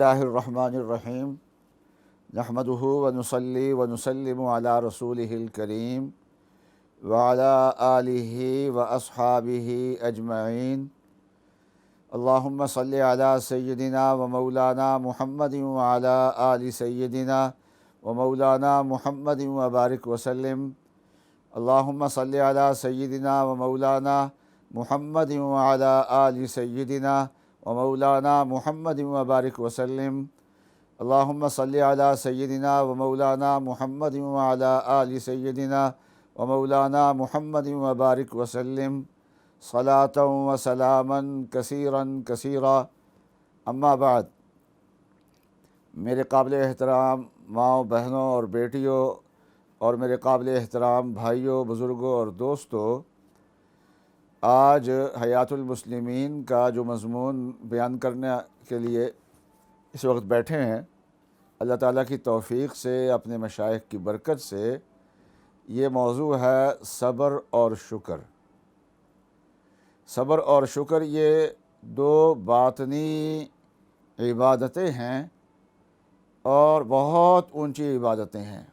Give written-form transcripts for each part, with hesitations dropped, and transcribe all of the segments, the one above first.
اللہ الرحمن الرحیم نحمدہ ونصلی ونسلم علی رسولہ الکریم وعلی آلہ واصحابہ اجمعین اللہم صلی علی سیدنا و مولانا محمد وعلی آل سیدنا و مولانا محمد وبارک وسلم اللہم صلی علی سیدنا و مولانا محمد وعلی آل سیدنا و مولانا محمد وبارک وسلم اللہم صلی علی سیدنا و مولانا محمد وعلی آل سیدنا و مولانا محمد وبارک وسلم صلاۃ و سلاما کثیرا کثیرا اما بعد۔ میرے قابل احترام ماؤں، بہنوں اور بیٹیوں، اور میرے قابل احترام بھائیوں، بزرگوں اور دوستوں، آج حیات المسلمین کا جو مضمون بیان کرنے کے لیے اس وقت بیٹھے ہیں، اللہ تعالیٰ کی توفیق سے، اپنے مشائخ کی برکت سے، یہ موضوع ہے صبر اور شکر۔ صبر اور شکر یہ دو باطنی عبادتیں ہیں اور بہت اونچی عبادتیں ہیں،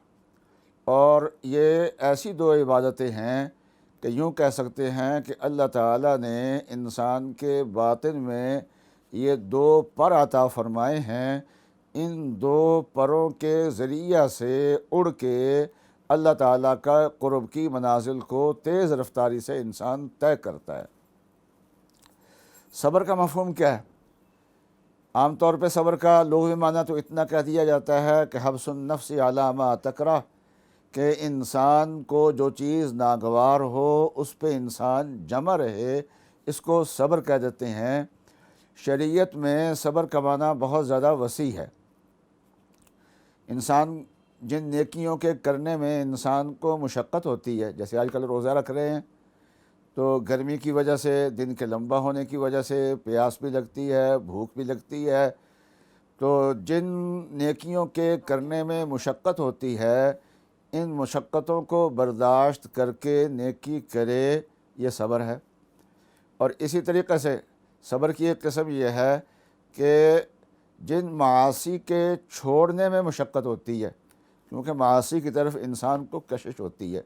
اور یہ ایسی دو عبادتیں ہیں کہ یوں کہہ سکتے ہیں کہ اللہ تعالیٰ نے انسان کے باطن میں یہ دو پر عطا فرمائے ہیں۔ ان دو پروں کے ذریعہ سے اڑ کے اللہ تعالیٰ کا قرب کی منازل کو تیز رفتاری سے انسان طے کرتا ہے۔ صبر کا مفہوم کیا ہے؟ عام طور پہ صبر کا لغوی معنی تو اتنا کہہ دیا جاتا ہے کہ حبس النفس علی ما تکرہ، کہ انسان کو جو چیز ناگوار ہو اس پہ انسان جمع رہے، اس کو صبر کہہ دیتے ہیں۔ شریعت میں صبر کا معنی بہت زیادہ وسیع ہے۔ انسان جن نیکیوں کے کرنے میں انسان کو مشقت ہوتی ہے، جیسے آج کل روزہ رکھ رہے ہیں تو گرمی کی وجہ سے، دن کے لمبا ہونے کی وجہ سے پیاس بھی لگتی ہے، بھوک بھی لگتی ہے، تو جن نیکیوں کے کرنے میں مشقت ہوتی ہے، ان مشقتوں کو برداشت کر کے نیکی کرے، یہ صبر ہے۔ اور اسی طریقے سے صبر کی ایک قسم یہ ہے کہ جن معاصی کے چھوڑنے میں مشقت ہوتی ہے، کیونکہ معاصی کی طرف انسان کو کشش ہوتی ہے،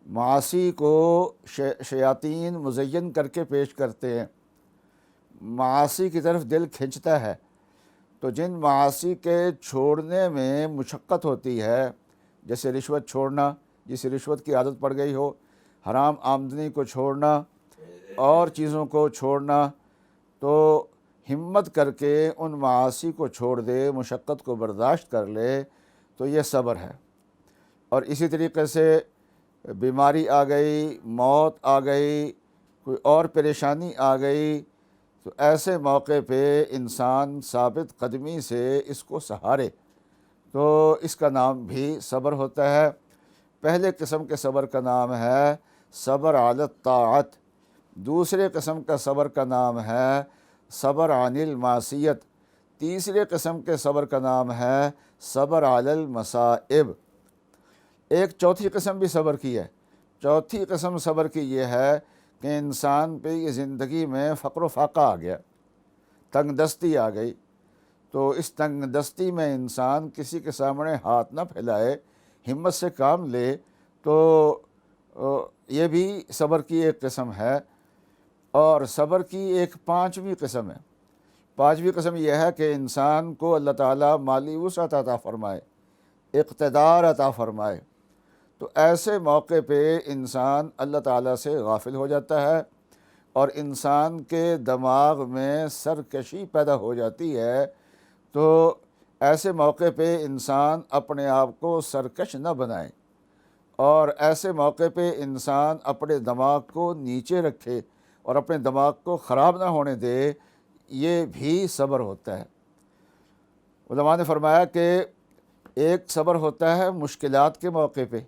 معاصی کو شیاطین مزین کر کے پیش کرتے ہیں، معاصی کی طرف دل کھنچتا ہے، تو جن معاصی کے چھوڑنے میں مشقت ہوتی ہے، جیسے رشوت چھوڑنا، جس رشوت کی عادت پڑ گئی ہو، حرام آمدنی کو چھوڑنا اور چیزوں کو چھوڑنا، تو ہمت کر کے ان معاصی کو چھوڑ دے، مشقت کو برداشت کر لے، تو یہ صبر ہے۔ اور اسی طریقے سے بیماری آ گئی، موت آ گئی، کوئی اور پریشانی آ گئی، تو ایسے موقع پہ انسان ثابت قدمی سے اس کو سہارے، تو اس کا نام بھی صبر ہوتا ہے۔ پہلے قسم کے صبر کا نام ہے صبر علی الطاعت، دوسرے قسم کا صبر کا نام ہے صبر عن المعصیت، تیسرے قسم کے صبر کا نام ہے صبر علی المصائب۔ ایک چوتھی قسم بھی صبر کی ہے۔ چوتھی قسم صبر کی یہ ہے کہ انسان پہ یہ زندگی میں فقر و فاقہ آ گیا، تنگ دستی آ گئی، تو اس تنگ دستی میں انسان کسی کے سامنے ہاتھ نہ پھیلائے، ہمت سے کام لے، تو یہ بھی صبر کی ایک قسم ہے۔ اور صبر کی ایک پانچویں قسم ہے۔ پانچویں قسم یہ ہے کہ انسان کو اللہ تعالیٰ مالی وسعت عطا فرمائے، اقتدار عطا فرمائے، تو ایسے موقع پہ انسان اللہ تعالیٰ سے غافل ہو جاتا ہے، اور انسان کے دماغ میں سرکشی پیدا ہو جاتی ہے، تو ایسے موقع پہ انسان اپنے آپ کو سرکش نہ بنائے، اور ایسے موقع پہ انسان اپنے دماغ کو نیچے رکھے اور اپنے دماغ کو خراب نہ ہونے دے، یہ بھی صبر ہوتا ہے۔ علماء نے فرمایا کہ ایک صبر ہوتا ہے مشکلات کے موقع پہ،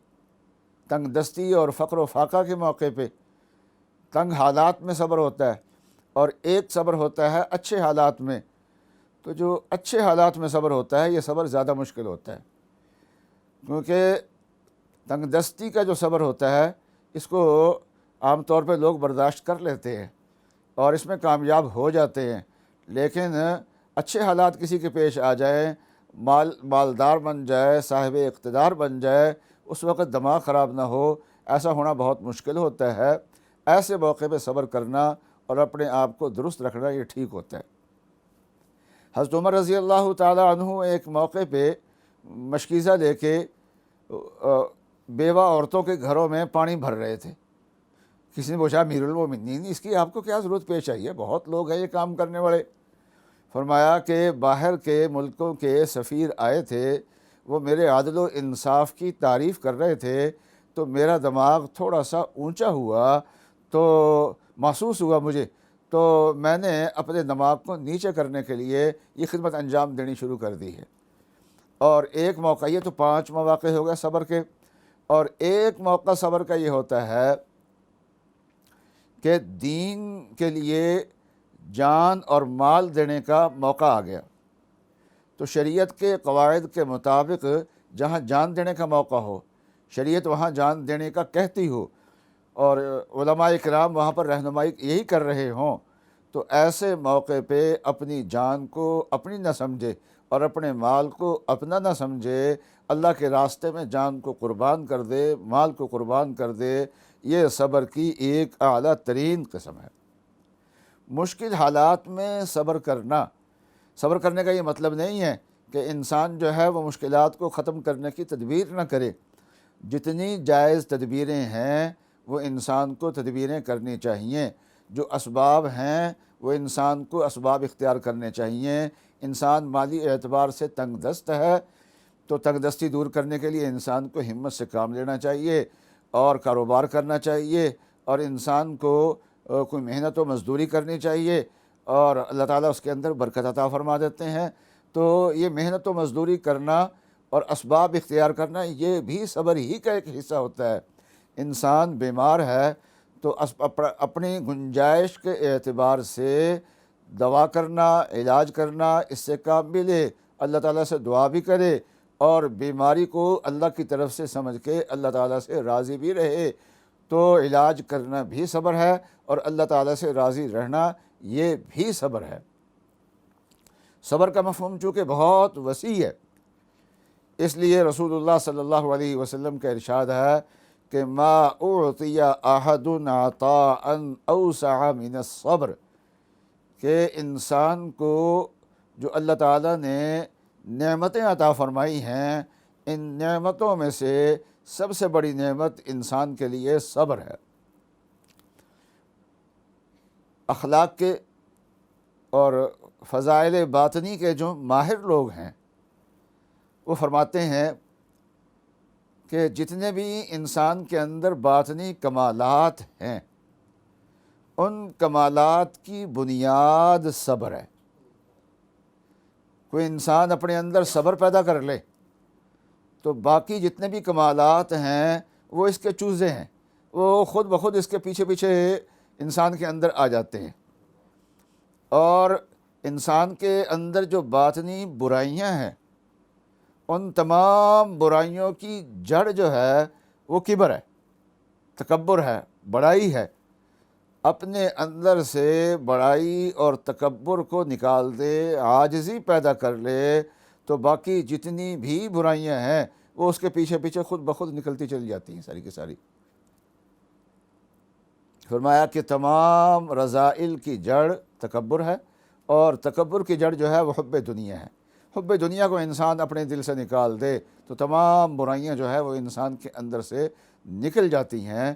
تنگ دستی اور فقر و فاقہ کے موقع پہ، تنگ حالات میں صبر ہوتا ہے، اور ایک صبر ہوتا ہے اچھے حالات میں۔ تو جو اچھے حالات میں صبر ہوتا ہے، یہ صبر زیادہ مشکل ہوتا ہے، کیونکہ تنگ دستی کا جو صبر ہوتا ہے، اس کو عام طور پہ لوگ برداشت کر لیتے ہیں اور اس میں کامیاب ہو جاتے ہیں، لیکن اچھے حالات کسی کے پیش آ جائیں، مالدار بن جائے، صاحب اقتدار بن جائے، اس وقت دماغ خراب نہ ہو، ایسا ہونا بہت مشکل ہوتا ہے۔ ایسے موقع پہ صبر کرنا اور اپنے آپ کو درست رکھنا یہ ٹھیک ہوتا ہے۔ حضرت عمر رضی اللہ تعالیٰ عنہ ایک موقع پہ مشکیزہ لے کے بیوہ عورتوں کے گھروں میں پانی بھر رہے تھے۔ کسی نے پوچھا امیر المومنین اس کی آپ کو کیا ضرورت پیش آئی ہے، بہت لوگ ہیں یہ کام کرنے والے۔ فرمایا کہ باہر کے ملکوں کے سفیر آئے تھے، وہ میرے عدل و انصاف کی تعریف کر رہے تھے، تو میرا دماغ تھوڑا سا اونچا ہوا، تو محسوس ہوا مجھے، تو میں نے اپنے دماغ کو نیچے کرنے کے لیے یہ خدمت انجام دینی شروع کر دی ہے۔ اور ایک موقع، یہ تو 5 مواقع ہو گئے صبر کے، اور ایک موقع صبر کا یہ ہوتا ہے کہ دین کے لیے جان اور مال دینے کا موقع آ گیا، تو شریعت کے قواعد کے مطابق جہاں جان دینے کا موقع ہو، شریعت وہاں جان دینے کا کہتی ہو، اور علماء کرام وہاں پر رہنمائی یہی کر رہے ہوں، تو ایسے موقع پہ اپنی جان کو اپنی نہ سمجھے اور اپنے مال کو اپنا نہ سمجھے، اللہ کے راستے میں جان کو قربان کر دے، مال کو قربان کر دے۔ یہ صبر کی ایک اعلیٰ ترین قسم ہے۔ مشکل حالات میں صبر کرنے کا یہ مطلب نہیں ہے کہ انسان جو ہے وہ مشکلات کو ختم کرنے کی تدبیر نہ کرے۔ جتنی جائز تدبیریں ہیں وہ انسان کو تدبیریں کرنی چاہیے، جو اسباب ہیں وہ انسان کو اسباب اختیار کرنے چاہیے۔ انسان مالی اعتبار سے تنگ دست ہے، تو تنگ دستی دور کرنے کے لیے انسان کو ہمت سے کام لینا چاہیے اور کاروبار کرنا چاہیے، اور انسان کو کوئی محنت و مزدوری کرنی چاہیے، اور اللہ تعالیٰ اس کے اندر برکت عطا فرما دیتے ہیں۔ تو یہ محنت و مزدوری کرنا اور اسباب اختیار کرنا یہ بھی صبر ہی کا ایک حصہ ہوتا ہے۔ انسان بیمار ہے تو اپنی گنجائش کے اعتبار سے دوا کرنا، علاج کرنا، اس سے کام بھی لے، اللہ تعالیٰ سے دعا بھی کرے، اور بیماری کو اللہ کی طرف سے سمجھ کے اللہ تعالیٰ سے راضی بھی رہے، تو علاج کرنا بھی صبر ہے، اور اللہ تعالیٰ سے راضی رہنا یہ بھی صبر ہے۔ صبر کا مفہوم چونکہ بہت وسیع ہے، اس لیے رسول اللہ صلی اللہ علیہ وسلم کا ارشاد ہے کہ ما اعطی احد عطاء اوسع من الصبر، کہ انسان کو جو اللہ تعالیٰ نے نعمتیں عطا فرمائی ہیں، ان نعمتوں میں سے سب سے بڑی نعمت انسان کے لیے صبر ہے۔ اخلاق کے اور فضائل باطنی کے جو ماہر لوگ ہیں وہ فرماتے ہیں کہ جتنے بھی انسان کے اندر باطنی کمالات ہیں، ان کمالات کی بنیاد صبر ہے۔ کوئی انسان اپنے اندر صبر پیدا کر لے تو باقی جتنے بھی کمالات ہیں وہ اس کے چوزے ہیں، وہ خود بخود اس کے پیچھے پیچھے انسان کے اندر آ جاتے ہیں۔ اور انسان کے اندر جو باطنی برائیاں ہیں، ان تمام برائیوں کی جڑ جو ہے وہ کبر ہے، تکبر ہے، بڑائی ہے۔ اپنے اندر سے بڑائی اور تکبر کو نکال دے، عاجزی پیدا کر لے، تو باقی جتنی بھی برائیاں ہیں وہ اس کے پیچھے پیچھے خود بخود نکلتی چلی جاتی ہیں ساری کی ساری۔ فرمایا کہ تمام رذائل کی جڑ تکبر ہے، اور تکبر کی جڑ جو ہے وہ حب دنیا ہے۔ حب دنیا کو انسان اپنے دل سے نکال دے تو تمام برائیاں جو ہے وہ انسان کے اندر سے نکل جاتی ہیں۔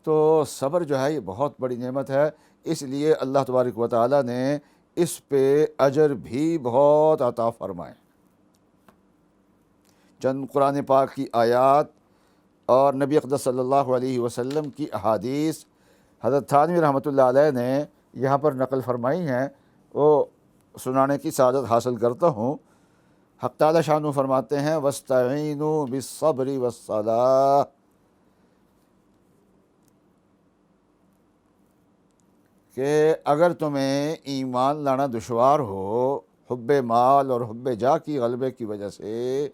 تو صبر جو ہے یہ بہت بڑی نعمت ہے، اس لیے اللہ تبارک و تعالیٰ نے اس پہ اجر بھی بہت عطا فرمائے۔ چند قرآن پاک کی آیات اور نبی اقدس صلی اللہ علیہ وسلم کی احادیث حضرت تھانوی رحمۃ اللہ علیہ نے یہاں پر نقل فرمائی ہیں، وہ سنانے کی سعادت حاصل کرتا ہوں۔ حق تعالی شانہ فرماتے ہیں وَاسْتَعِینُوا بِالصَّبْرِ وَالصَّلَاةِ، کہ اگر تمہیں ایمان لانا دشوار ہو حب مال اور حب جاہ کی غلبے کی وجہ سے،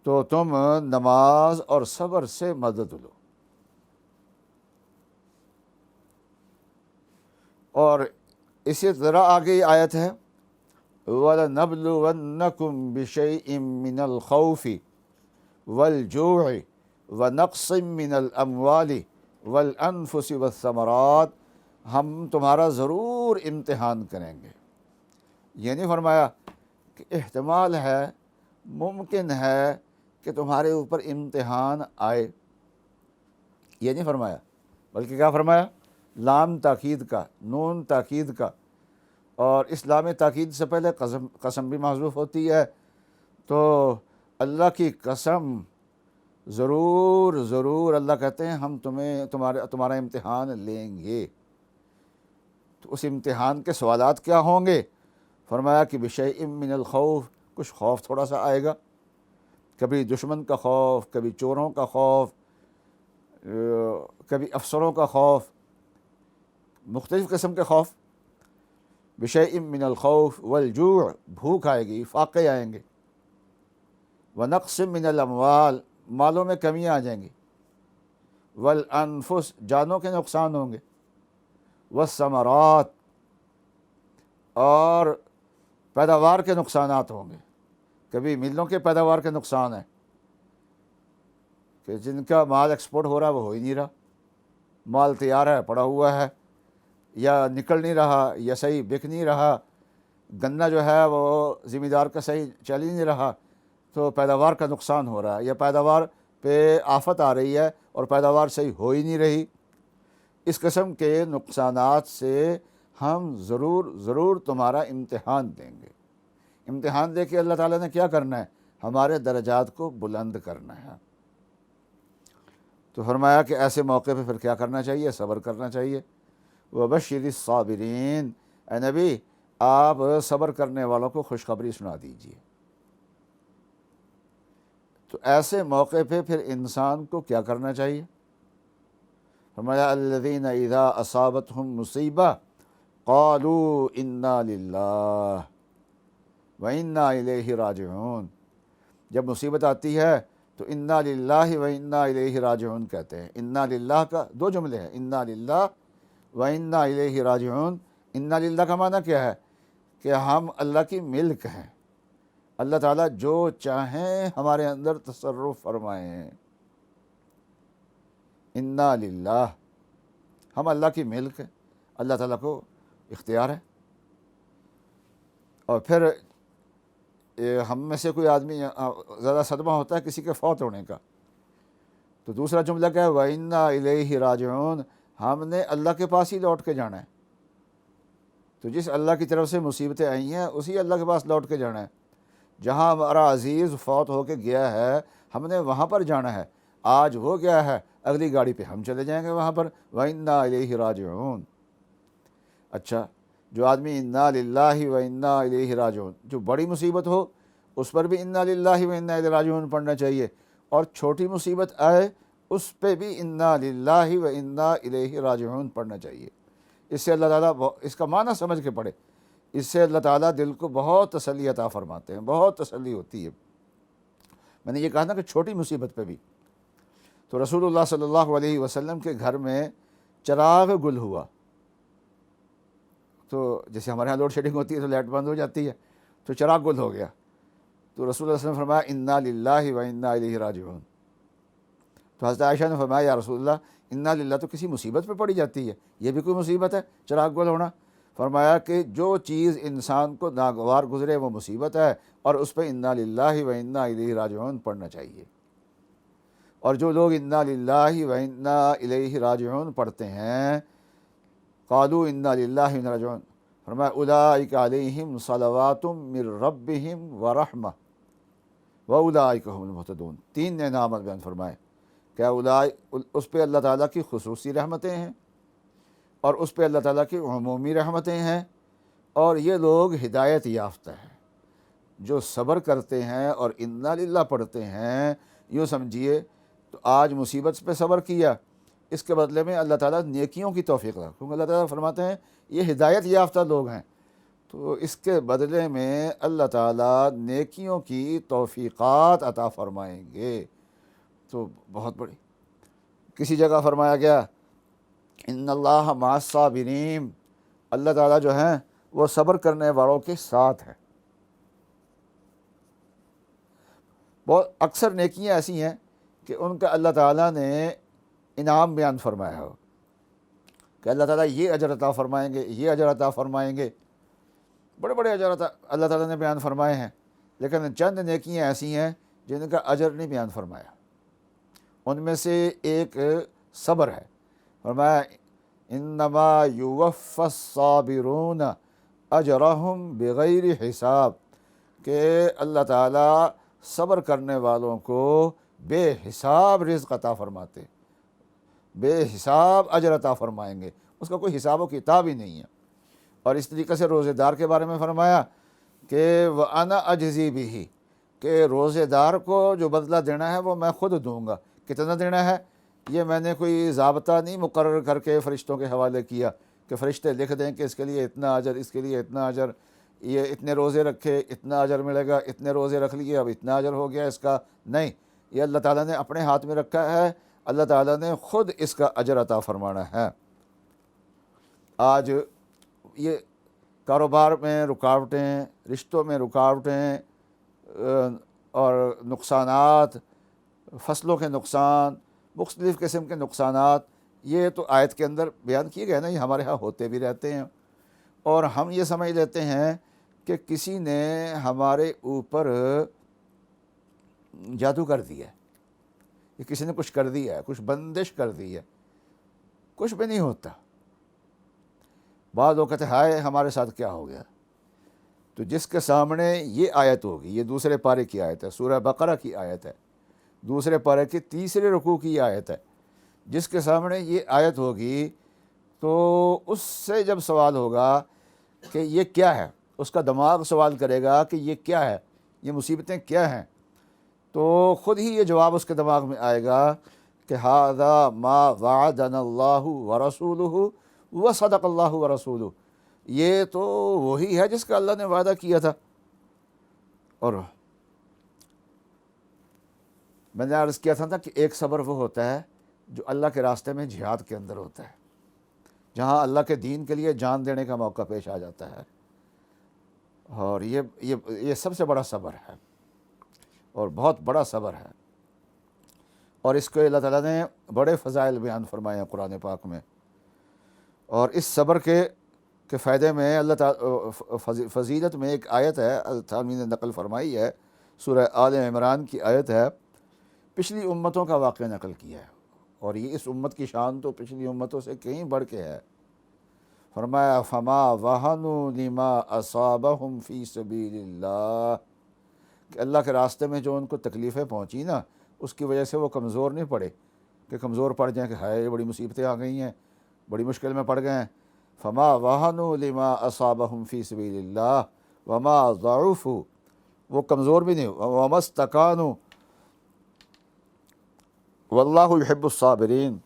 تو تم نماز اور صبر سے مدد لو۔ اور اسی طرح آگے آیت ہے وَلَنَبْلُوَنَّكُمْ بِشَيْءٍ مِّنَ الْخَوْفِ وَالْجُوعِ وَنَقْصٍ مِّنَ الْأَمْوَالِ وَالْأَنفُسِ وَالثَّمَرَاتِ، ہم تمہارا ضرور امتحان کریں گے۔ یہ نہیں فرمایا کہ احتمال ہے، ممکن ہے کہ تمہارے اوپر امتحان آئے، یہ نہیں فرمایا، بلکہ کیا فرمایا؟ لام تاکید کا، نون تاکید کا، اور اسلام تاکید سے پہلے قسم بھی محذوف ہوتی ہے، تو اللہ کی قسم ضرور ضرور اللہ کہتے ہیں ہم تمہارا امتحان لیں گے۔ تو اس امتحان کے سوالات کیا ہوں گے؟ فرمایا کہ بشیء من الخوف، کچھ خوف تھوڑا سا آئے گا، کبھی دشمن کا خوف، کبھی چوروں کا خوف، کبھی افسروں کا خوف، مختلف قسم کے خوف۔ بشیء من الخوف والجوع، بھوک آئے گی، فاقے آئیں گے، ونقص من الاموال، مالوں میں کمیاں آ جائیں گی، والانفس، جانوں کے نقصان ہوں گے، والثمرات، اور پیداوار کے نقصانات ہوں گے۔ کبھی ملوں کے پیداوار کے نقصان ہیں کہ جن کا مال ایکسپورٹ ہو رہا ہے وہ ہو ہی نہیں رہا، مال تیار ہے پڑا ہوا ہے، یا نکل نہیں رہا، یا صحیح بک نہیں رہا، گنا جو ہے وہ ذمہ دار کا صحیح چل ہی نہیں رہا، تو پیداوار کا نقصان ہو رہا ہے، یا پیداوار پہ آفت آ رہی ہے اور پیداوار صحیح ہو ہی نہیں رہی۔ اس قسم کے نقصانات سے ہم ضرور ضرور تمہارا امتحان دیں گے۔ امتحان دے کے اللہ تعالیٰ نے کیا کرنا ہے؟ ہمارے درجات کو بلند کرنا ہے۔ تو فرمایا کہ ایسے موقع پہ پھر کیا کرنا چاہیے؟ صبر کرنا چاہیے۔ وَبَشِّرِ الصَّابِرِينَ، اے نبی آپ صبر کرنے والوں کو خوشخبری سنا دیجیے۔ تو ایسے موقع پہ پھر انسان کو کیا کرنا چاہیے؟ فرمایا الذین اذا اصابتہم مصیبہ قالوا انا للہ وانا الیہ راجعون، جب مصیبت آتی ہے تو انا للہ وانا الیہ راجعون کہتے ہیں۔ انا للہ کا دو جملے ہیں، انا للہ وانا الیہ راجعون۔ انا للہ کا معنی کیا ہے؟ کہ ہم اللہ کی ملک ہیں، اللہ تعالیٰ جو چاہیں ہمارے اندر تصرف فرمائیں۔ انا للہ، ہم اللہ کی ملک ہیں، اللہ تعالیٰ کو اختیار ہے۔ اور پھر ہم میں سے کوئی آدمی زیادہ صدمہ ہوتا ہے کسی کے فوت ہونے کا، تو دوسرا جملہ کیا ہے؟ وَإِنَّا إِلَيْهِ راجعون، ہم نے اللہ کے پاس ہی لوٹ کے جانا ہے۔ تو جس اللہ کی طرف سے مصیبتیں آئی ہیں اسی اللہ کے پاس لوٹ کے جانا ہے۔ جہاں ہمارا عزیز فوت ہو کے گیا ہے ہم نے وہاں پر جانا ہے، آج وہ گیا ہے، اگلی گاڑی پہ ہم چلے جائیں گے وہاں پر۔ وَإِنَّا إِلَيْهِ راجعون۔ اچھا، جو آدمی انا للہ و انا الیہ راجعون، جو بڑی مصیبت ہو اس پر بھی انا للہ و انا الیہ راجعون پڑھنا چاہیے، اور چھوٹی مصیبت آئے اس پہ بھی انا للہ و انا الیہ راجعون پڑھنا چاہیے۔ اس سے اللہ تعالیٰ اس کا معنی سمجھ کے پڑھے، اس سے اللہ تعالیٰ دل کو بہت تسلی عطا فرماتے ہیں، بہت تسلی ہوتی ہے۔ میں نے یہ کہا نا کہ چھوٹی مصیبت پہ بھی، تو رسول اللہ صلی اللہ علیہ وسلم کے گھر میں چراغ گل ہوا، تو جیسے ہمارے یہاں لوڈ شیڈنگ ہوتی ہے تو لائٹ بند ہو جاتی ہے، تو چراغ گل ہو گیا، تو رسول اللہ صلی اللہ علیہ وسلم نے فرمایا انا للہ و انا الیہ راجعون۔ تو حضرت عائشہ نے فرمایا یا رسول اللہ انا للہ تو کسی مصیبت پہ پڑی جاتی ہے، یہ بھی کوئی مصیبت ہے چراغ گل ہونا؟ فرمایا کہ جو چیز انسان کو ناگوار گزرے وہ مصیبت ہے، اور اس پہ انا للہ و انا الیہ راجعون پڑھنا چاہیے۔ اور جو لوگ انا للہ و انا الیہ راجعون پڑھتے ہیں، قالوا انا للہ و انا راجعون، فرمایا اولئک علیہم صلوات من ربہم ورحمہ واولئک هم المہتدون۔ تین انعامات بیان فرمائے کہ اس پہ اللہ تعالیٰ کی خصوصی رحمتیں ہیں، اور اس پہ اللہ تعالیٰ کی عمومی رحمتیں ہیں، اور یہ لوگ ہدایت یافتہ ہیں جو صبر کرتے ہیں اور انا للہ پڑھتے ہیں۔ یوں سمجھیے تو آج مصیبت پہ صبر کیا، اس کے بدلے میں اللہ تعالیٰ نیکیوں کی توفیق رکھا، کیونکہ اللہ تعالیٰ فرماتے ہیں یہ ہدایت یافتہ لوگ ہیں، تو اس کے بدلے میں اللہ تعالیٰ نیکیوں کی توفیقات عطا فرمائیں گے۔ تو بہت بڑی کسی جگہ فرمایا گیا ان اللہ مع الصابرین، اللہ تعالیٰ جو ہیں وہ صبر کرنے والوں کے ساتھ ہیں۔ بہت اکثر نیکیاں ایسی ہیں کہ ان کا اللہ تعالیٰ نے انعام بیان فرمایا ہو کہ اللہ تعالیٰ یہ اجر عطا فرمائیں گے، یہ اجر عطا فرمائیں گے، بڑے بڑے اجر عطا اللہ تعالیٰ نے بیان فرمائے ہیں، لیکن چند نیکیاں ایسی ہیں جن کا اجر نہیں بیان فرمایا۔ ان میں سے ایک صبر ہے۔ فرمایا انما یوفی الصابرون اجرہم بغیر حساب، کہ اللہ تعالیٰ صبر کرنے والوں کو بے حساب رزق عطا فرماتے، بے حساب اجر عطا فرمائیں گے، اس کا کوئی حساب و کتاب ہی نہیں ہے۔ اور اس طریقے سے روزے دار کے بارے میں فرمایا کہ وَأَنَا أَجْزِي بِهِ، کہ روزے دار کو جو بدلہ دینا ہے وہ میں خود دوں گا۔ کتنا دینا ہے یہ میں نے کوئی ضابطہ نہیں مقرر کر کے فرشتوں کے حوالے کیا کہ فرشتے لکھ دیں کہ اس کے لیے اتنا اجر، اس کے لیے اتنا اجر، یہ اتنے روزے رکھے اتنا اجر ملے گا، اتنے روزے رکھ لیے اب اتنا اجر ہو گیا اس کا۔ نہیں، یہ اللہ تعالیٰ نے اپنے ہاتھ میں رکھا ہے، اللہ تعالیٰ نے خود اس کا اجر عطا فرمانا ہے۔ آج یہ کاروبار میں رکاوٹیں، رشتوں میں رکاوٹیں اور نقصانات، فصلوں کے نقصان، مختلف قسم کے نقصانات، یہ تو آیت کے اندر بیان کیے گئے نا، یہ ہمارے ہاں ہوتے بھی رہتے ہیں، اور ہم یہ سمجھ لیتے ہیں کہ کسی نے ہمارے اوپر جادو کر دیا ہے، کہ کسی نے کچھ کر دیا ہے، کچھ بندش کر دی ہے۔ کچھ بھی نہیں ہوتا۔ بعض لوگ کہتے ہیں ہائے ہمارے ساتھ کیا ہو گیا؟ تو جس کے سامنے یہ آیت ہوگی، یہ دوسرے پارے کی آیت ہے، سورہ بقرہ کی آیت ہے، دوسرے پارے کے تیسرے رکوع کی آیت ہے، جس کے سامنے یہ آیت ہوگی تو اس سے جب سوال ہوگا کہ یہ کیا ہے، اس کا دماغ سوال کرے گا کہ یہ کیا ہے، یہ مصیبتیں کیا ہیں، تو خود ہی یہ جواب اس کے دماغ میں آئے گا کہ ھذا ما وعدنا اللہ ورسولہ وصدق اللہ ورسولہ، یہ تو وہی ہے جس کا اللہ نے وعدہ کیا تھا۔ اور میں نے عرض کیا تھا کہ ایک صبر وہ ہوتا ہے جو اللہ کے راستے میں جہاد کے اندر ہوتا ہے، جہاں اللہ کے دین کے لیے جان دینے کا موقع پیش آ جاتا ہے، اور یہ سب سے بڑا صبر ہے، اور بہت بڑا صبر ہے، اور اس کو اللہ تعالیٰ نے بڑے فضائل بیان فرمائے ہیں قرآن پاک میں۔ اور اس صبر کے فائدے میں اللہ تعالیٰ فضیلت میں ایک آیت ہے، التھامی نے نقل فرمائی ہے، سورہ آل عمران کی آیت ہے، پچھلی امتوں کا واقعہ نقل کیا ہے، اور یہ اس امت کی شان تو پچھلی امتوں سے کہیں بڑھ کے ہے۔ فرمایا فما وہنوا لما اصابہم فی سبیل اللہ، کہ اللہ کے راستے میں جو ان کو تکلیفیں پہنچی نا، اس کی وجہ سے وہ کمزور نہیں پڑے، کہ کمزور پڑ جائیں کہ ہائے بڑی مصیبتیں آ گئی ہیں، بڑی مشکل میں پڑ گئے ہیں۔ فما وہنوا لما اصابہم فی سبیل اللہ وما ضعفوا، وہ کمزور بھی نہیں، وما استکانوا واللہ یحب الصابرین،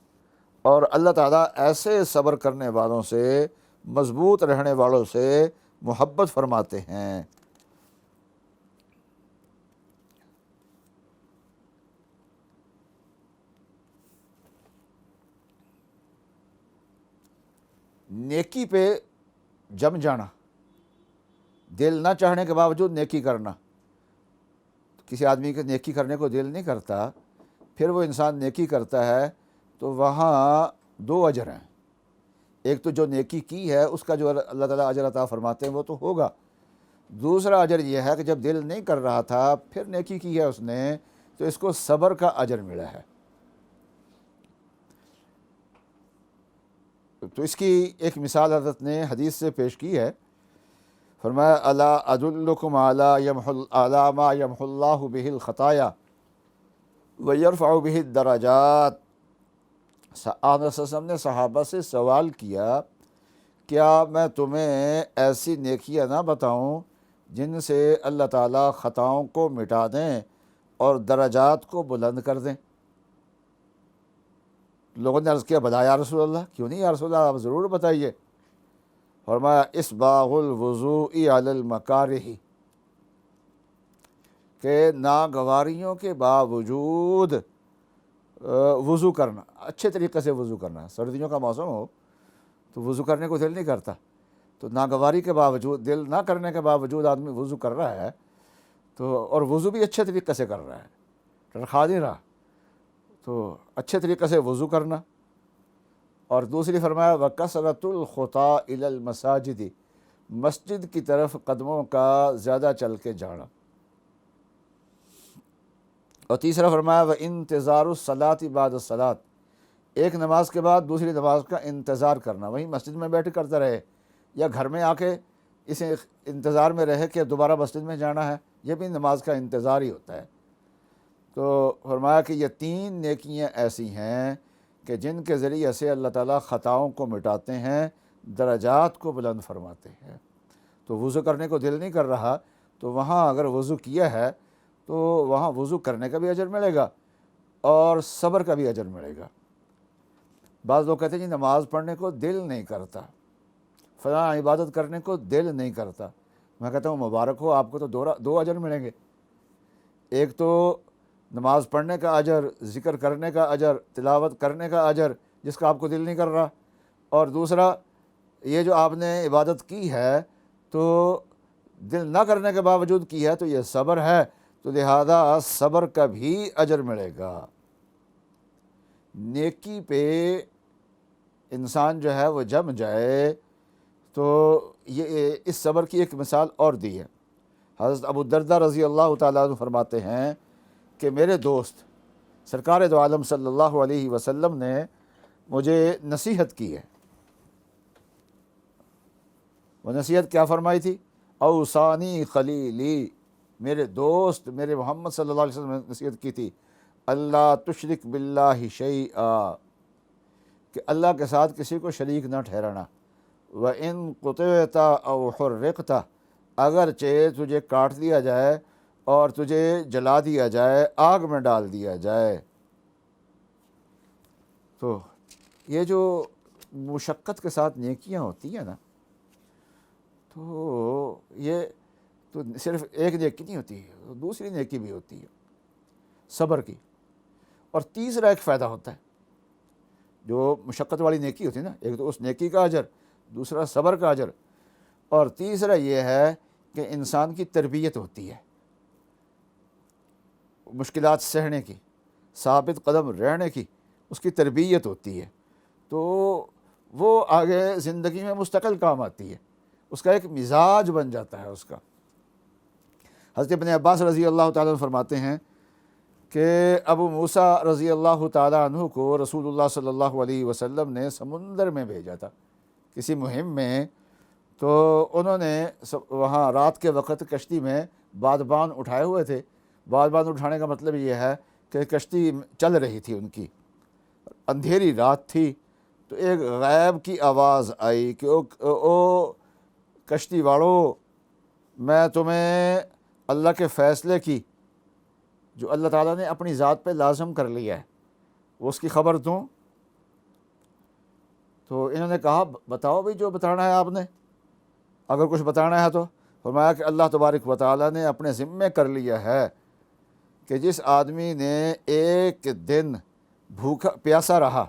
اور اللہ تعالیٰ ایسے صبر کرنے والوں سے، مضبوط رہنے والوں سے محبت فرماتے ہیں۔ نیکی پہ جم جانا، دل نہ چاہنے کے باوجود نیکی کرنا، کسی آدمی کے نیکی کرنے کو دل نہیں کرتا، پھر وہ انسان نیکی کرتا ہے تو وہاں دو اجر ہیں، ایک تو جو نیکی کی ہے اس کا جو اللہ تعالیٰ اجر عطا فرماتے ہیں وہ تو ہوگا، دوسرا اجر یہ ہے کہ جب دل نہیں کر رہا تھا پھر نیکی کی ہے اس نے، تو اس کو صبر کا اجر ملا ہے۔ تو اس کی ایک مثال حضرت نے حدیث سے پیش کی ہے۔ فرمایا الا ادلکم علی ما یمحو اللہ بہ الخطایا ویرفع بہ الدرجات، آن صلی اللہ علیہ وسلم نے صحابہ سے سوال کیا کیا میں تمہیں ایسی نیکیاں نہ بتاؤں جن سے اللہ تعالیٰ خطاؤں کو مٹا دیں اور درجات کو بلند کر دیں؟ لوگوں نے عرض کیا بلا یا رسول اللہ، کیوں نہیں یا رسول اللہ، آپ ضرور بتائیے۔ فرمایا اسباغ الوضوء علی المکارہ، کہ ناگواریوں کے باوجود وضو کرنا، اچھے طریقے سے وضو کرنا۔ سردیوں کا موسم ہو تو وضو کرنے کو دل نہیں کرتا، تو ناگواری کے باوجود، دل نہ کرنے کے باوجود آدمی وضو کر رہا ہے تو اور وضو بھی اچھے طریقے سے کر رہا ہے، ٹرخا نہیں رہا، تو اچھے طریقے سے وضو کرنا۔ اور دوسری فرمایا وَكَثْرَةُ الْخُطَىٰ إِلَى الْمَسَاجِدِ، مسجد کی طرف قدموں کا زیادہ چل کے جانا۔ اور تیسرا فرمایا وَإِنْتِظَارُ الصَّلَاةِ بَعْدَ الصَّلَاةِ، ایک نماز کے بعد دوسری نماز کا انتظار کرنا، وہیں مسجد میں بیٹھ کرتا رہے یا گھر میں آ کے اس انتظار میں رہے کہ دوبارہ مسجد میں جانا ہے، یہ بھی نماز کا انتظار ہی ہوتا ہے۔ تو فرمایا کہ یہ 3 نیکیاں ایسی ہیں کہ جن کے ذریعے سے اللہ تعالیٰ خطاؤں کو مٹاتے ہیں، درجات کو بلند فرماتے ہیں۔ تو وضو کرنے کو دل نہیں کر رہا تو وہاں اگر وضو کیا ہے تو وہاں وضو کرنے کا بھی اجر ملے گا اور صبر کا بھی اجر ملے گا۔ بعض لوگ کہتے ہیں جی نماز پڑھنے کو دل نہیں کرتا، فلاں عبادت کرنے کو دل نہیں کرتا، میں کہتا ہوں مبارک ہو، آپ کو تو 2 اجر ملیں گے۔ ایک تو نماز پڑھنے کا اجر، ذکر کرنے کا اجر، تلاوت کرنے کا اجر جس کا آپ کو دل نہیں کر رہا، اور دوسرا یہ جو آپ نے عبادت کی ہے تو دل نہ کرنے کے باوجود کی ہے تو یہ صبر ہے، تو لہذا صبر کا بھی اجر ملے گا۔ نیکی پہ انسان جو ہے وہ جم جائے تو یہ اس صبر کی ایک مثال اور دی ہے۔ حضرت ابو الدرداء رضی اللہ تعالیٰ عنہ فرماتے ہیں کہ میرے دوست سرکار دو عالم صلی اللہ علیہ وسلم نے مجھے نصیحت کی ہے۔ وہ نصیحت کیا فرمائی تھی؟ اوصانی خلیلی، میرے دوست میرے محمد صلی اللہ علیہ وسلم نے نصیحت کی تھی، اللہ تشرک باللہ شیئا، کہ اللہ کے ساتھ کسی کو شریک نہ ٹھہرانا۔ وَإِن قُطِعْتَ أَوْ حُرِّقْتَ، اگرچہ تجھے کاٹ دیا جائے اور تجھے جلا دیا جائے، آگ میں ڈال دیا جائے۔ تو یہ جو مشقت کے ساتھ نیکیاں ہوتی ہیں نا، تو یہ تو صرف ایک نیکی نہیں ہوتی ہے، دوسری نیکی بھی ہوتی ہے صبر کی۔ اور تیسرا ایک فائدہ ہوتا ہے، جو مشقت والی نیکی ہوتی ہے نا، ایک تو اس نیکی کا اجر، دوسرا صبر کا اجر، اور تیسرا یہ ہے کہ انسان کی تربیت ہوتی ہے، مشکلات سہنے کی، ثابت قدم رہنے کی، اس کی تربیت ہوتی ہے، تو وہ آگے زندگی میں مستقل کام آتی ہے، اس کا ایک مزاج بن جاتا ہے اس کا۔ حضرت ابن عباس رضی اللہ تعالیٰ عنہ فرماتے ہیں کہ ابو موسیٰ رضی اللہ تعالیٰ عنہ کو رسول اللہ صلی اللہ علیہ وسلم نے سمندر میں بھیجا تھا کسی مہم میں، تو انہوں نے وہاں رات کے وقت کشتی میں بادبان اٹھائے ہوئے تھے۔ بادبان اٹھانے کا مطلب یہ ہے کہ کشتی چل رہی تھی ان کی، اندھیری رات تھی، تو ایک غیب کی آواز آئی کہ او کشتی واڑو، میں تمہیں اللہ کے فیصلے کی جو اللہ تعالیٰ نے اپنی ذات پہ لازم کر لیا ہے وہ اس کی خبر دوں؟ تو انہوں نے کہا بتاؤ بھائی جو بتانا ہے آپ نے، اگر کچھ بتانا ہے تو۔ فرمایا کہ اللہ تبارک و تعالیٰ نے اپنے ذمے کر لیا ہے کہ جس آدمی نے ایک دن بھوکا پیاسا رہا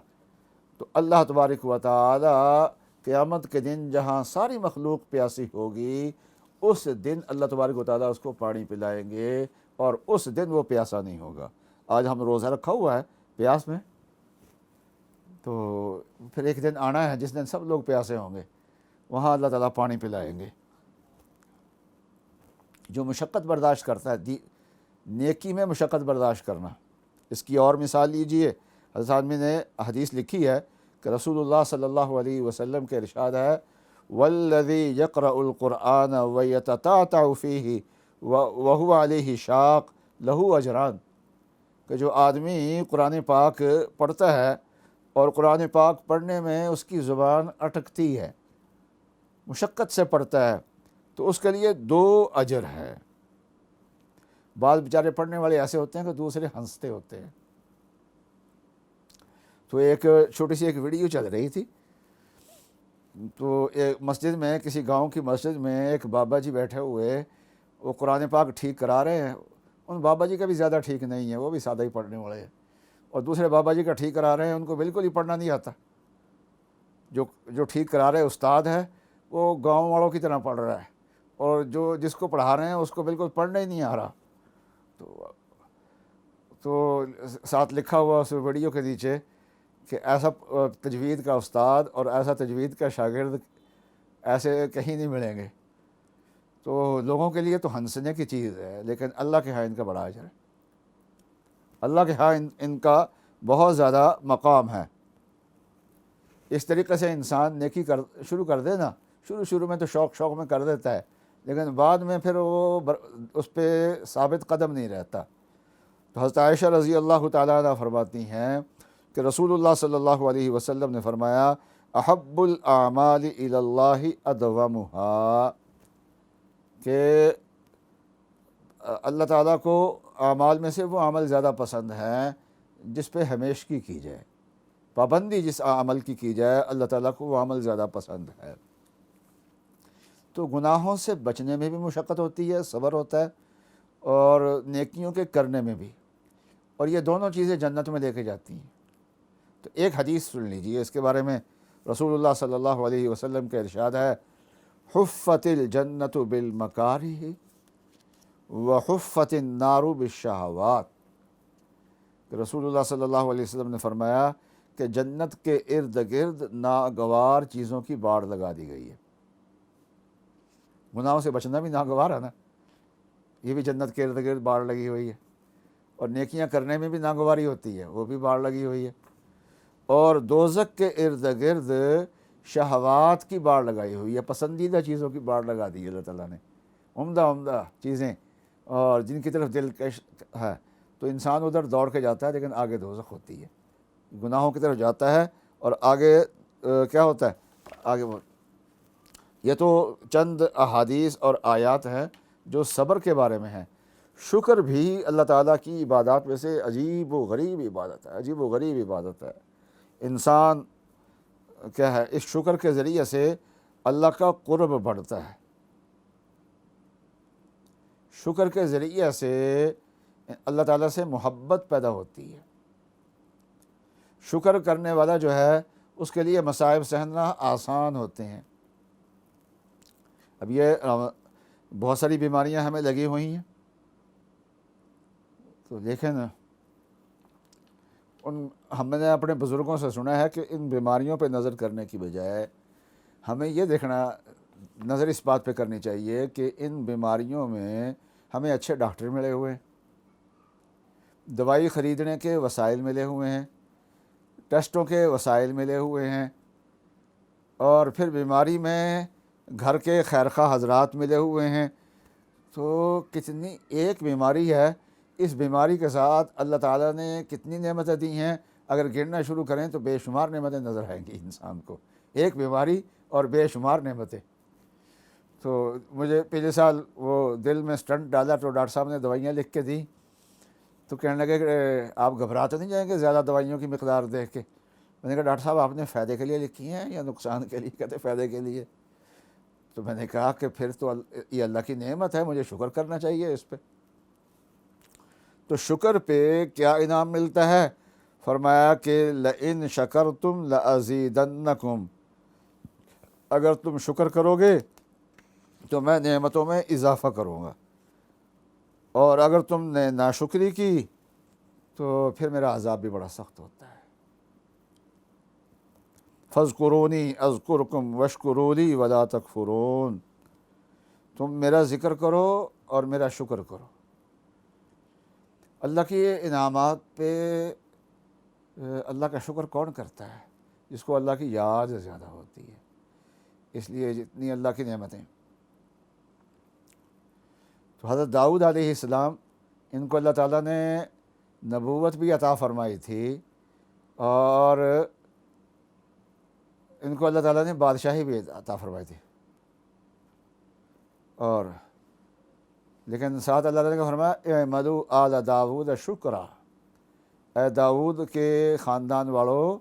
تو اللہ تبارک و تعالیٰ قیامت کے دن جہاں ساری مخلوق پیاسی ہوگی اس دن اللہ تبارک و تعالیٰ اس کو پانی پلائیں گے اور اس دن وہ پیاسا نہیں ہوگا۔ آج ہم روزہ رکھا ہوا ہے پیاس میں، تو پھر ایک دن آنا ہے جس دن سب لوگ پیاسے ہوں گے، وہاں اللہ تعالیٰ پانی پلائیں گے۔ جو مشقت برداشت کرتا ہے، نیکی میں مشقت برداشت کرنا، اس کی اور مثال لیجئے۔ حضرت آدمی نے حدیث لکھی ہے کہ رسول اللہ صلی اللہ علیہ وسلم کے ارشاد ہے والذی یقرأ القرآن ویتتعتع فیہ وہو علیہ شاق لہو اجران، کہ جو آدمی قرآن پاک پڑھتا ہے اور قرآن پاک پڑھنے میں اس کی زبان اٹکتی ہے، مشقت سے پڑھتا ہے، تو اس کے لیے 2 اجر ہے۔ بعض بیچارے پڑھنے والے ایسے ہوتے ہیں کہ دوسرے ہنستے ہوتے ہیں۔ تو ایک چھوٹی سی ایک ویڈیو چل رہی تھی، تو ایک مسجد میں، کسی گاؤں کی مسجد میں ایک بابا جی بیٹھے ہوئے، وہ قرآن پاک ٹھیک کرا رہے ہیں۔ ان بابا جی کا بھی زیادہ ٹھیک نہیں ہے، وہ بھی سادہ ہی پڑھنے والے ہیں، اور دوسرے بابا جی کا ٹھیک کرا رہے ہیں، ان کو بالکل ہی پڑھنا نہیں آتا۔ جو ٹھیک کرا رہے استاد ہے وہ گاؤں والوں کی طرح پڑھ رہا ہے، اور جس کو پڑھا رہے ہیں اس کو بالکل پڑھنا ہی نہیں آ رہا، تو ساتھ لکھا ہوا اس ویڈیو کے نیچے کہ ایسا تجوید کا استاد اور ایسا تجوید کا شاگرد ایسے کہیں نہیں ملیں گے۔ تو لوگوں کے لیے تو ہنسنے کی چیز ہے، لیکن اللہ کے ہاں ان کا بڑا اجر ہے، اللہ کے ہاں ان کا بہت زیادہ مقام ہے۔ اس طریقے سے انسان نیکی شروع کر دے نا، شروع میں تو شوق میں کر دیتا ہے، لیکن بعد میں پھر وہ اس پہ ثابت قدم نہیں رہتا۔ تو حضرت عائشہ رضی اللہ تعالیٰ عنہ فرماتی ہیں کہ رسول اللہ صلی اللہ علیہ وسلم نے فرمایا احب الاعمال الی اللہ ادومها، کہ اللہ تعالیٰ کو اعمال میں سے وہ عمل زیادہ پسند ہیں جس پہ ہمیشگی کی جائے، پابندی جس عمل کی جائے اللہ تعالیٰ کو وہ عمل زیادہ پسند ہے۔ تو گناہوں سے بچنے میں بھی مشقت ہوتی ہے، صبر ہوتا ہے، اور نیکیوں کے کرنے میں بھی، اور یہ دونوں چیزیں جنت میں لے کے جاتی ہیں۔ تو ایک حدیث سن لیجیے اس کے بارے میں، رسول اللہ صلی اللہ علیہ وسلم کا ارشاد ہے حفت الجنت بالمکارہ وحفت النار بالشہوات، کہ رسول اللہ صلی اللہ علیہ وسلم نے فرمایا کہ جنت کے ارد گرد ناگوار چیزوں کی باڑ لگا دی گئی ہے۔ گناہوں سے بچنا بھی ناگوار ہے نا، یہ بھی جنت کے ارد گرد باڑ لگی ہوئی ہے، اور نیکیاں کرنے میں بھی ناگواری ہوتی ہے، وہ بھی باڑ لگی ہوئی ہے، اور دوزخ کے ارد گرد شہوات کی باڑ لگائی ہوئی ہے، پسندیدہ چیزوں کی باڑ لگا دی ہے اللہ تعالیٰ نے، عمدہ چیزیں، اور جن کی طرف دل کش ہے تو انسان ادھر دوڑ کے جاتا ہے، لیکن آگے دوزخ ہوتی ہے، گناہوں کی طرف جاتا ہے اور آگے کیا ہوتا ہے، آگے وہ۔ یہ تو چند احادیث اور آیات ہیں جو صبر کے بارے میں ہیں۔ شکر بھی اللہ تعالیٰ کی عبادات میں سے عجیب و غریب عبادت ہے۔ انسان کیا ہے، اس شکر کے ذریعے سے اللہ کا قرب بڑھتا ہے، شکر کے ذریعے سے اللہ تعالیٰ سے محبت پیدا ہوتی ہے۔ شکر کرنے والا جو ہے اس کے لیے مصائب سہنا آسان ہوتے ہیں۔ اب یہ بہت ساری بیماریاں ہمیں لگی ہوئی ہیں، تو دیکھیں نا، ہم نے اپنے بزرگوں سے سنا ہے کہ ان بیماریوں پہ نظر کرنے کی بجائے ہمیں یہ دیکھنا، نظر اس بات پہ کرنی چاہیے کہ ان بیماریوں میں ہمیں اچھے ڈاکٹر ملے ہوئے ہیں، دوائی خریدنے کے وسائل ملے ہوئے ہیں، ٹیسٹوں کے وسائل ملے ہوئے ہیں، اور پھر بیماری میں گھر کے خیرخواہ حضرات ملے ہوئے ہیں۔ تو کتنی ایک بیماری ہے، اس بیماری کے ساتھ اللہ تعالیٰ نے کتنی نعمتیں دی ہیں، اگر گننا شروع کریں تو بے شمار نعمتیں نظر آئیں گی انسان کو، ایک بیماری اور بے شمار نعمتیں۔ تو مجھے پچھلے سال وہ دل میں سٹنٹ ڈالا تو ڈاکٹر صاحب نے دوائیاں لکھ کے دی، تو کہنے لگے کہ آپ گھبرا تو نہیں جائیں گے زیادہ دوائیوں کی مقدار دیکھ کے؟ میں نے کہا ڈاکٹر صاحب آپ نے فائدے کے لیے لکھی ہیں یا نقصان کے لیے؟ کہتے فائدے کے لیے۔ تو میں نے کہا کہ پھر تو یہ اللہ کی نعمت ہے، مجھے شکر کرنا چاہیے اس پہ۔ تو شکر پہ کیا انعام ملتا ہے؟ فرمایا کہ لئن شکرتم لازیدنکم، اگر تم شکر کرو گے تو میں نعمتوں میں اضافہ کروں گا، اور اگر تم نے ناشکری کی تو پھر میرا عذاب بھی بڑا سخت ہوتا ہے۔ فاذکرونی اذکرکم واشکروا لی ولا تکفرون، تم میرا ذکر کرو اور میرا شکر کرو۔ اللہ کے انعامات پہ اللہ کا شکر کون کرتا ہے؟ جس کو اللہ کی یاد زیادہ ہوتی ہے۔ اس لیے جتنی اللہ کی نعمتیں، تو حضرت داؤد علیہ السلام، ان کو اللہ تعالیٰ نے نبوت بھی عطا فرمائی تھی، اور ان کو اللہ تعالیٰ نے بادشاہی بھی عطا فرمائی تھی، اور لیکن ساتھ اللہ تعالیٰ نے فرمایا اعملوا آل داؤد شکرا، اے داؤد کے خاندان والو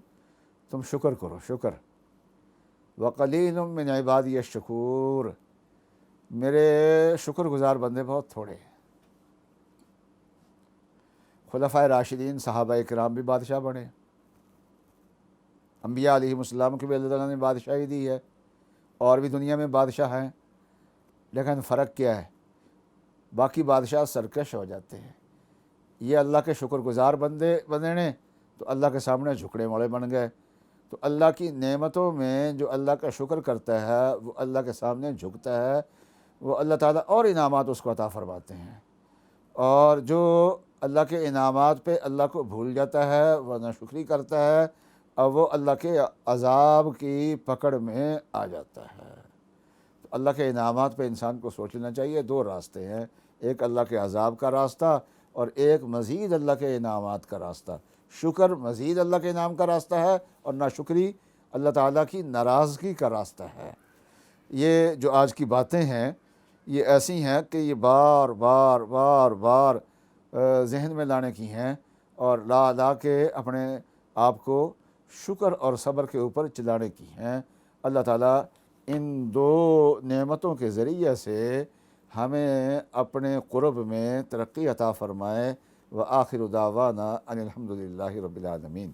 تم شکر کرو، شکر۔ وقلیل من عبادی الشکور، میرے شکر گزار بندے بہت تھوڑے ہیں۔ خلفائے راشدین صحابہ کرام بھی بادشاہ بنے، انبیاء علیہم السلام کو بھی اللہ تعالیٰ نے بادشاہی دی ہے، اور بھی دنیا میں بادشاہ ہیں، لیکن فرق کیا ہے؟ باقی بادشاہ سرکش ہو جاتے ہیں، یہ اللہ کے شکر گزار بندے بنے تو اللہ کے سامنے جھکڑے موڑے بن گئے۔ تو اللہ کی نعمتوں میں جو اللہ کا شکر کرتا ہے وہ اللہ کے سامنے جھکتا ہے، وہ اللہ تعالیٰ اور انعامات اس کو عطا فرماتے ہیں۔ اور جو اللہ کے انعامات پہ اللہ کو بھول جاتا ہے، وہ ناشکری کرتا ہے، اور وہ اللہ کے عذاب کی پکڑ میں آ جاتا ہے۔ تو اللہ کے انعامات پہ انسان کو سوچنا چاہیے۔ دو راستے ہیں، ایک اللہ کے عذاب کا راستہ اور ایک مزید اللہ کے انعامات کا راستہ۔ شکر مزید اللہ کے انعام کا راستہ ہے، اور ناشکری اللہ تعالیٰ کی ناراضگی کا راستہ ہے۔ یہ جو آج کی باتیں ہیں یہ ایسی ہیں کہ یہ بار بار بار بار ذہن میں لانے کی ہیں، اور لا کے اپنے آپ کو شکر اور صبر کے اوپر چلانے کی ہیں۔ اللہ تعالیٰ ان دو نعمتوں کے ذریعے سے ہمیں اپنے قرب میں ترقی عطا فرمائے۔ وآخر دعوانا ان الحمد للہ رب العالمین۔